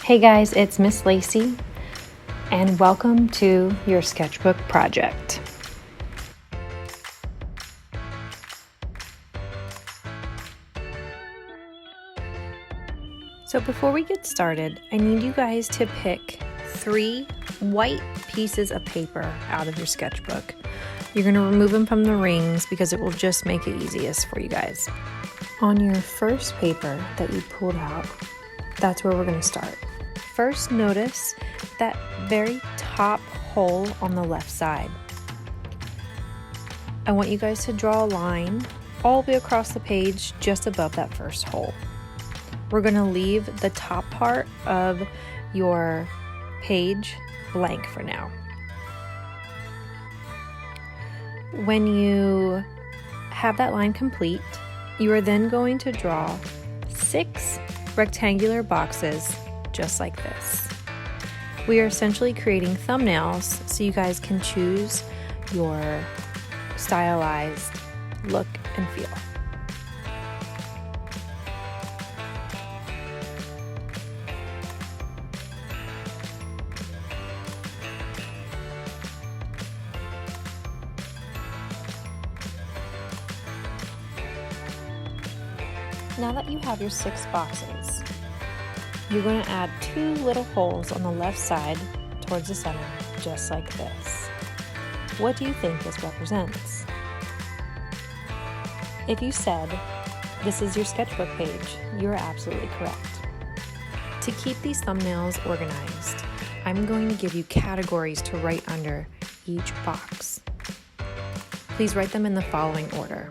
Hey guys, it's Miss Lacey, and welcome to your sketchbook project. So before we get started, I need you guys to pick 3 white pieces of paper out of your sketchbook. You're going to remove them from the rings because it will just make it easiest for you guys. On your first paper that you pulled out, that's where we're going to start. First, notice that very top hole on the left side. I want you guys to draw a line all the way across the page just above that first hole. We're going to leave the top part of your page blank for now. When you have that line complete, you are then going to draw 6 rectangular boxes just like this. We are essentially creating thumbnails so you guys can choose your stylized look and feel. Now that you have your 6 boxes, you're going to add 2 little holes on the left side towards the center, just like this. What do you think this represents? If you said this is your sketchbook page, you are absolutely correct. To keep these thumbnails organized, I'm going to give you categories to write under each box. Please write them in the following order: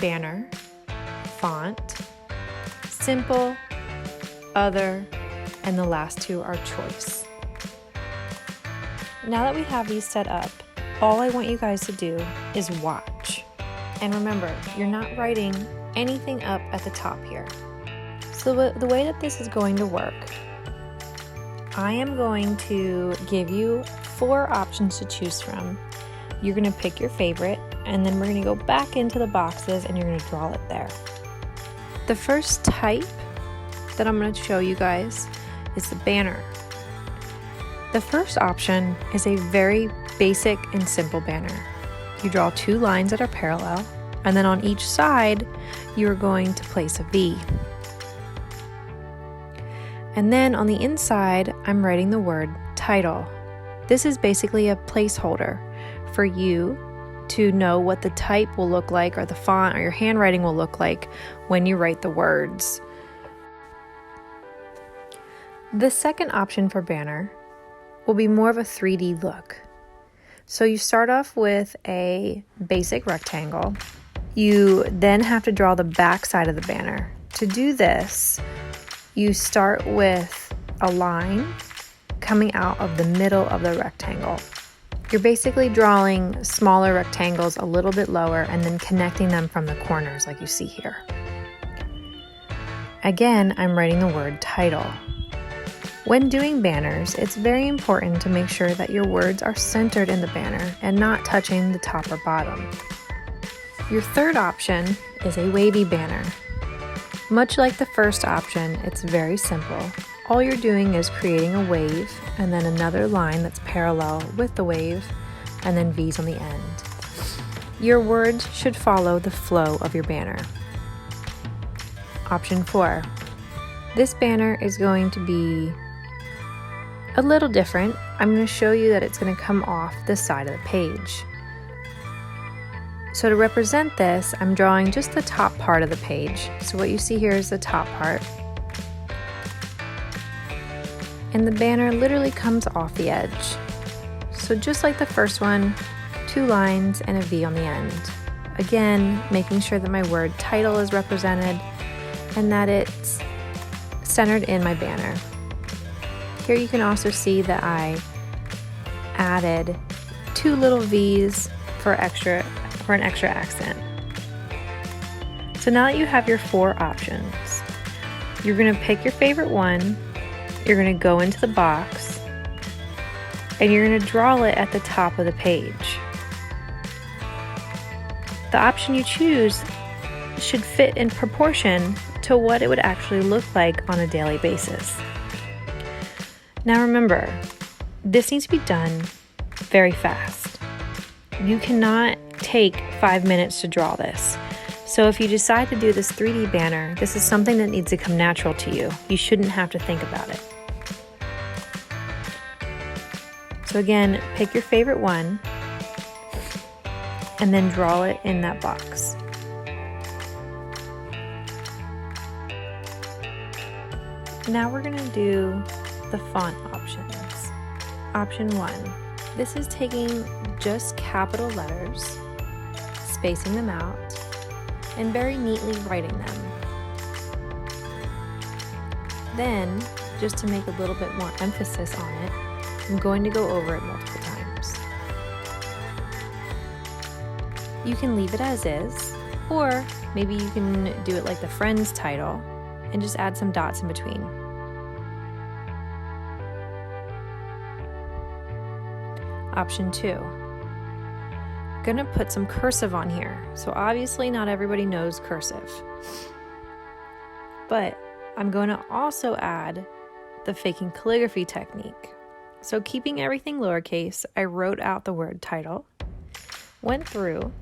banner, font, simple, other, and the last 2 are choice. Now that we have these set up, all I want you guys to do is watch. And remember, you're not writing anything up at the top here. So the way that this is going to work, I am going to give you 4 options to choose from. You're going to pick your favorite, and then we're going to go back into the boxes and you're going to draw it there. The first type that I'm going to show you guys is the banner. The first option is a very basic and simple banner. You draw 2 lines that are parallel, and then on each side you're going to place a V. And then on the inside I'm writing the word title. This is basically a placeholder for you to know what the type will look like, or the font or your handwriting will look like when you write the words. The second option for banner will be more of a 3D look. So you start off with a basic rectangle. You then have to draw the back side of the banner. To do this, you start with a line coming out of the middle of the rectangle. You're basically drawing smaller rectangles a little bit lower and then connecting them from the corners like you see here. Again, I'm writing the word title. When doing banners, it's very important to make sure that your words are centered in the banner and not touching the top or bottom. Your third option is a wavy banner. Much like the first option, it's very simple. All you're doing is creating a wave and then another line that's parallel with the wave, and then V's on the end. Your words should follow the flow of your banner. Option 4. This banner is going to be a little different. I'm going to show you that it's going to come off the side of the page. So to represent this, I'm drawing just the top part of the page. So what you see here is the top part. And the banner literally comes off the edge. So just like the first one, 2 lines and a V on the end. Again, making sure that my word title is represented and that it's centered in my banner. Here you can also see that I added 2 little V's for an extra accent. So now that you have your 4 options, you're going to pick your favorite one, you're going to go into the box, and you're going to draw it at the top of the page. The option you choose should fit in proportion to what it would actually look like on a daily basis. Now remember, this needs to be done very fast. You cannot take 5 minutes to draw this. So if you decide to do this 3D banner, this is something that needs to come natural to you. You shouldn't have to think about it. So again, pick your favorite one and then draw it in that box. Now we're going to do the font options. Option 1. This is taking just capital letters, spacing them out, and very neatly writing them. Then, just to make a little bit more emphasis on it, I'm going to go over it multiple times. You can leave it as is, or maybe you can do it like the Friends title and just add some dots in between. Option 2. I'm gonna put some cursive on here. So obviously not everybody knows cursive, but I'm going to also add the faking calligraphy technique. So keeping everything lowercase, I wrote out the word title, went through,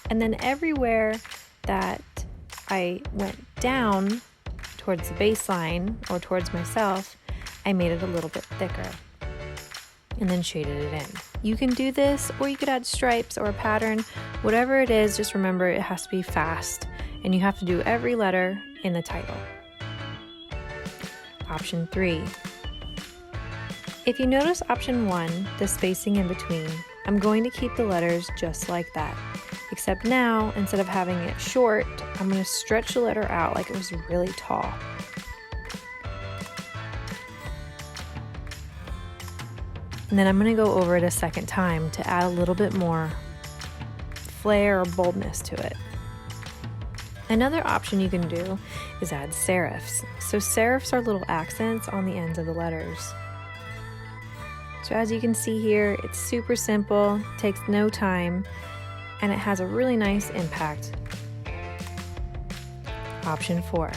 and then everywhere that I went down towards the baseline or towards myself, I made it a little bit thicker and then shaded it in. You can do this, or you could add stripes or a pattern, whatever it is. Just remember it has to be fast and you have to do every letter in the title. Option 3. If you notice option 1, the spacing in between, I'm going to keep the letters just like that, except now instead of having it short, I'm going to stretch the letter out like it was really tall. And then I'm going to go over it a second time to add a little bit more flair or boldness to it. Another option you can do is add serifs. So serifs are little accents on the ends of the letters. So as you can see here, it's super simple, takes no time, and it has a really nice impact. Option 4.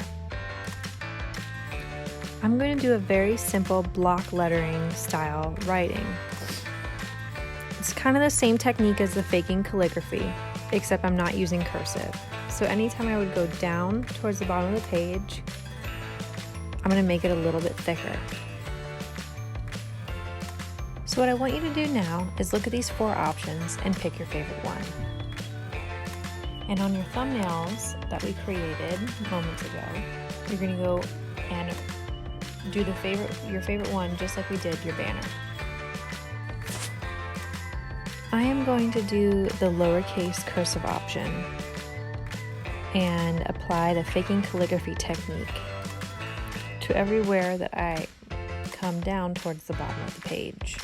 I'm going to do a very simple block lettering style writing. It's kind of the same technique as the faking calligraphy, except I'm not using cursive. So anytime I would go down towards the bottom of the page, I'm going to make it a little bit thicker. So what I want you to do now is look at these 4 options and pick your favorite one. And on your thumbnails that we created moments ago, you're going to go and do your favorite one just like we did your banner. I am going to do the lowercase cursive option and apply the faking calligraphy technique to everywhere that I come down towards the bottom of the page.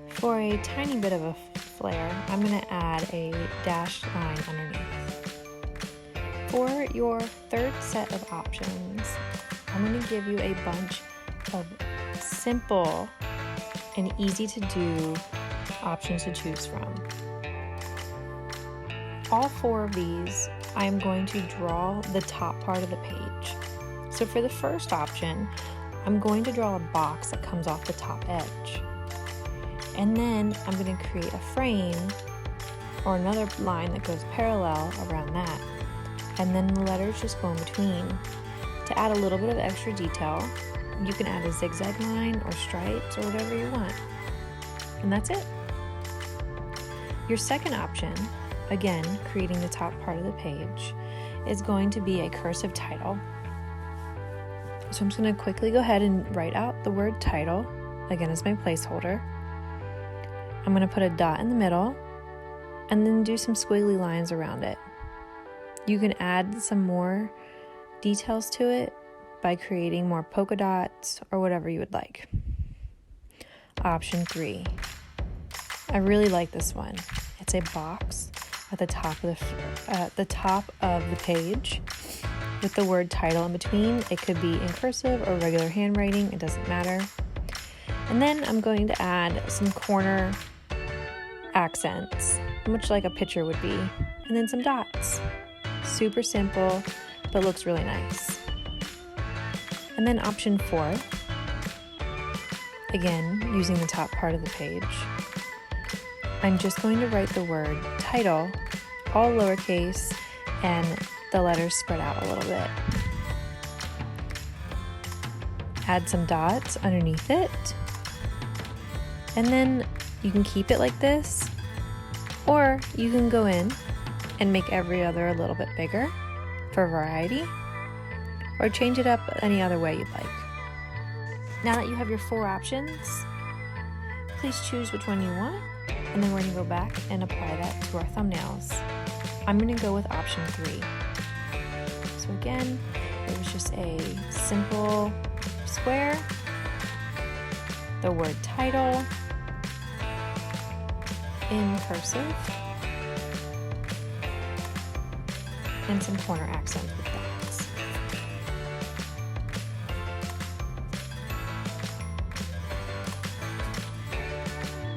For a tiny bit of a flare, I'm going to add a dashed line underneath. For your third set of options, I'm going to give you a bunch of simple and easy to do options to choose from. All 4 of these, I am going to draw the top part of the page. So for the first option, I'm going to draw a box that comes off the top edge. And then I'm going to create a frame or another line that goes parallel around that. And then the letters just go in between. To add a little bit of extra detail, you can add a zigzag line or stripes or whatever you want. And that's it. Your second option, again, creating the top part of the page, is going to be a cursive title. So I'm just going to quickly go ahead and write out the word title, again as my placeholder. I'm going to put a dot in the middle and then do some squiggly lines around it. You can add some more details to it by creating more polka dots or whatever you would like. Option 3. I really like this one. It's a box at the top of the page with the word title in between. It could be in cursive or regular handwriting, it doesn't matter. And then I'm going to add some corner accents, much like a picture would be, and then some dots. Super simple, but looks really nice. And then option 4, again, using the top part of the page, I'm just going to write the word title, all lowercase, and the letters spread out a little bit. Add some dots underneath it, and then you can keep it like this, or you can go in and make every other a little bit bigger for variety, or change it up any other way you'd like. Now that you have your 4 options, please choose which one you want, and then we're going to go back and apply that to our thumbnails. I'm going to go with option 3. So again, it was just a simple square, the word title in cursive, and some corner accents with dots.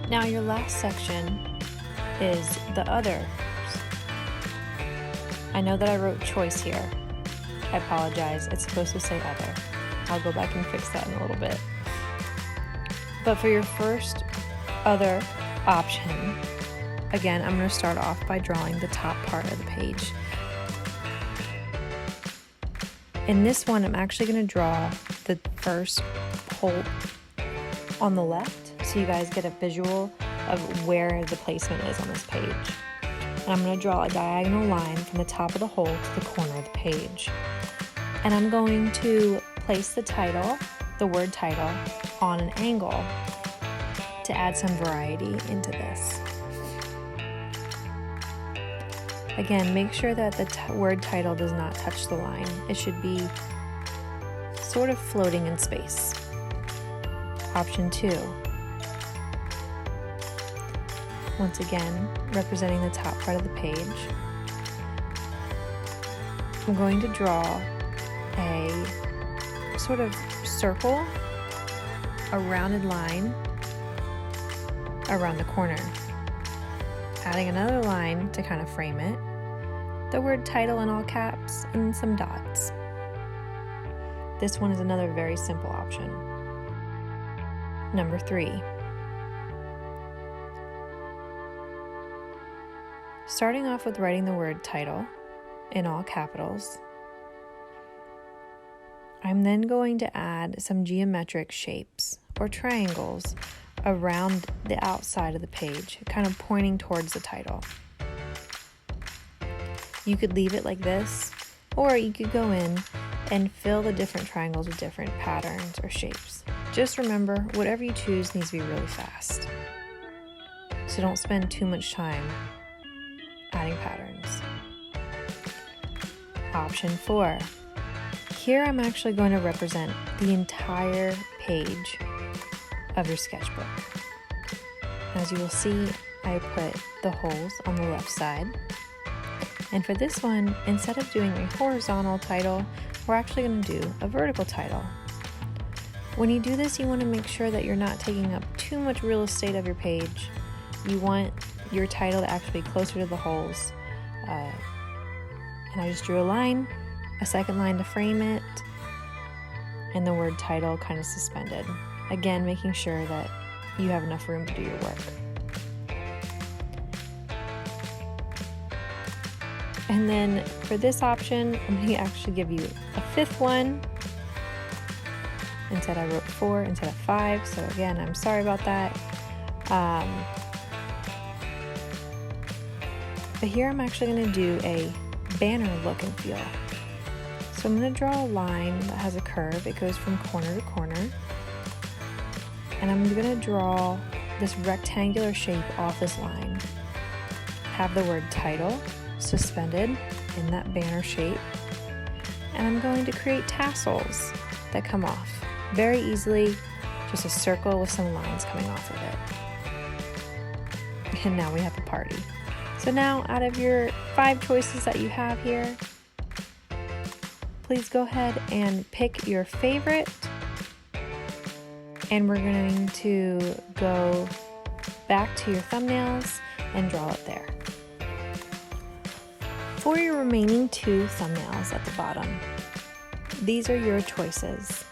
Now your last section is the others. I know that I wrote choice here. I apologize, it's supposed to say other. I'll go back and fix that in a little bit. But for your first other option, again, I'm going to start off by drawing the top part of the page. In this one, I'm actually going to draw the first hole on the left so you guys get a visual of where the placement is on this page. And I'm going to draw a diagonal line from the top of the hole to the corner of the page. And I'm going to place the title, the word title, on an angle to add some variety into this. Again, make sure that the word title does not touch the line. It should be sort of floating in space. Option 2. Once again, representing the top part of the page, I'm going to draw a sort of circle, a rounded line around the corner. Adding another line to kind of frame it, the word title in all caps, and some dots. This one is another very simple option. Number 3. Starting off with writing the word title in all capitals, I'm then going to add some geometric shapes or triangles around the outside of the page, kind of pointing towards the title. You could leave it like this, or you could go in and fill the different triangles with different patterns or shapes. Just remember, whatever you choose needs to be really fast. So don't spend too much time adding patterns. Option 4. Here I'm actually going to represent the entire page of your sketchbook. As you will see, I put the holes on the left side. And for this one, instead of doing a horizontal title, we're actually going to do a vertical title. When you do this, you want to make sure that you're not taking up too much real estate of your page. You want your title to actually be closer to the holes. And I just drew a line, a second line to frame it, and the word title kind of suspended. Again, making sure that you have enough room to do your work. And then for this option, I'm going to actually give you a 5th one. Instead I wrote 4 instead of 5, so again, I'm sorry about that. But here I'm actually going to do a banner look and feel. So I'm going to draw a line that has a curve. It goes from corner to corner. And I'm going to draw this rectangular shape off this line. Have the word title suspended in that banner shape. And I'm going to create tassels that come off very easily, just a circle with some lines coming off of it. And now we have a party. So now, out of your 5 choices that you have here, please go ahead and pick your favorite, and we're going to go back to your thumbnails and draw it there. For your remaining 2 thumbnails at the bottom, these are your choices.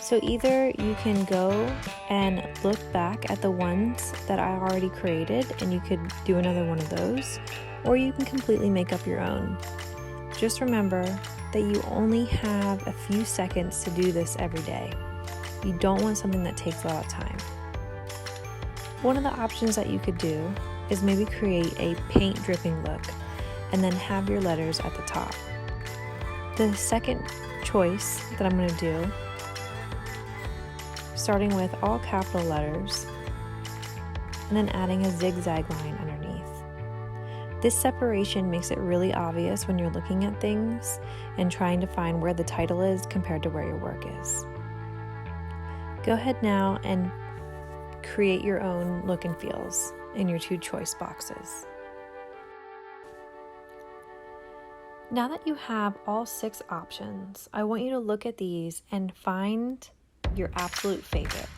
So either you can go and look back at the ones that I already created and you could do another one of those, or you can completely make up your own. Just remember that you only have a few seconds to do this every day. You don't want something that takes a lot of time. One of the options that you could do is maybe create a paint dripping look and then have your letters at the top. The second choice that I'm going to do, starting with all capital letters and then adding a zigzag line underneath. This separation makes it really obvious when you're looking at things and trying to find where the title is compared to where your work is. Go ahead now and create your own look and feels in your 2 choice boxes. Now that you have all 6 options, I want you to look at these and find your absolute favorite.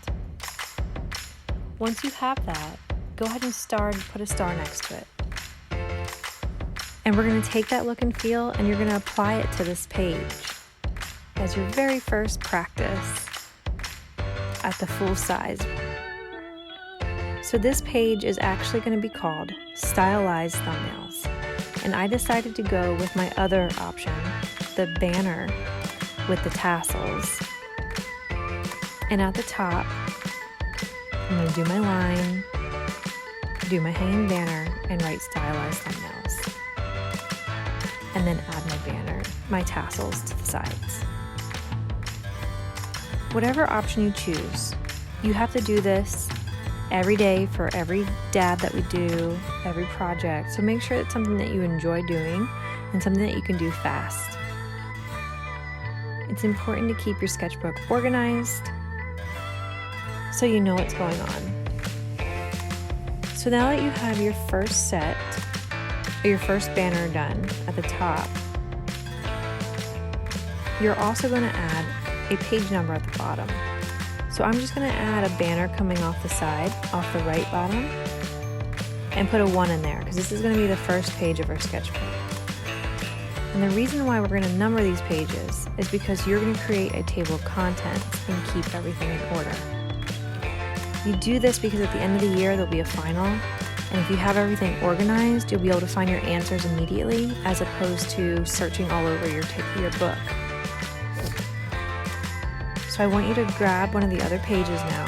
Once you have that, go ahead and put a star next to it. And we're going to take that look and feel and you're going to apply it to this page as your very first practice at the full size. So this page is actually going to be called Stylize Thumbnails. And I decided to go with my other option, the banner with the tassels. And at the top, I'm going to do my line, do my hanging banner, and write Stylize Thumbnails. And then add my banner, my tassels to the sides. Whatever option you choose, you have to do this every day for every dab that we do, every project. So make sure it's something that you enjoy doing and something that you can do fast. It's important to keep your sketchbook organized so you know what's going on. So now that you have your first set, or your first banner done at the top, you're also going to add a page number at the bottom. So I'm just going to add a banner coming off the side, off the right bottom, and put a 1 in there because this is going to be the first page of our sketchbook. And the reason why we're going to number these pages is because you're going to create a table of contents and keep everything in order. You do this because at the end of the year there'll be a final, and if you have everything organized, you'll be able to find your answers immediately as opposed to searching all over your book. So I want you to grab one of the other pages now.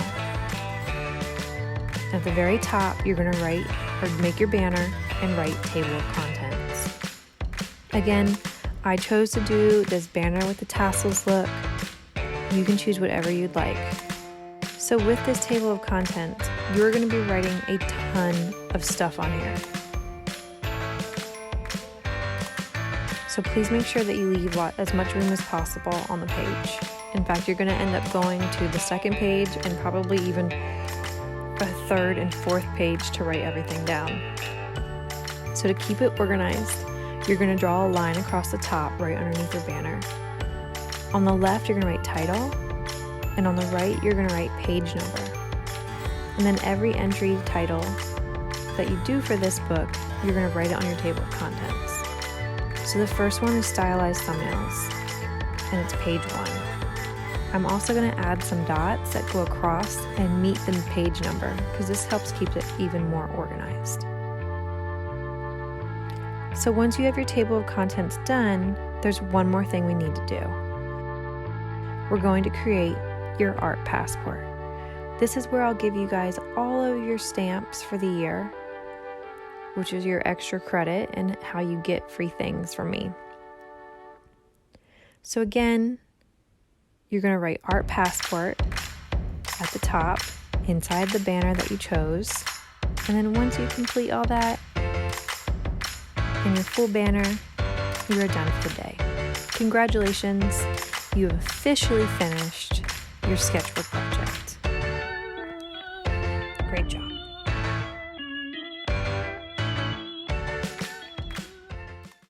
At the very top, you're going to write or make your banner and write table of contents. Again, I chose to do this banner with the tassels look. You can choose whatever you'd like. So with this table of contents, you're going to be writing a ton of stuff on here. So please make sure that you leave as much room as possible on the page. In fact, you're going to end up going to the second page and probably even a third and fourth page to write everything down. So to keep it organized, you're going to draw a line across the top right underneath your banner. On the left, you're going to write title, and on the right, you're going to write page number. And then every entry title that you do for this book, you're going to write it on your table of contents. So the first one is Stylize Thumbnails, and it's page 1. I'm also going to add some dots that go across and meet the page number because this helps keep it even more organized. So once you have your table of contents done, there's one more thing we need to do. We're going to create your art passport. This is where I'll give you guys all of your stamps for the year, which is your extra credit and how you get free things from me. So again, you're going to write art passport at the top inside the banner that you chose. And then once you complete all that in your full banner, you are done for the day. Congratulations, you have officially finished your sketchbook project.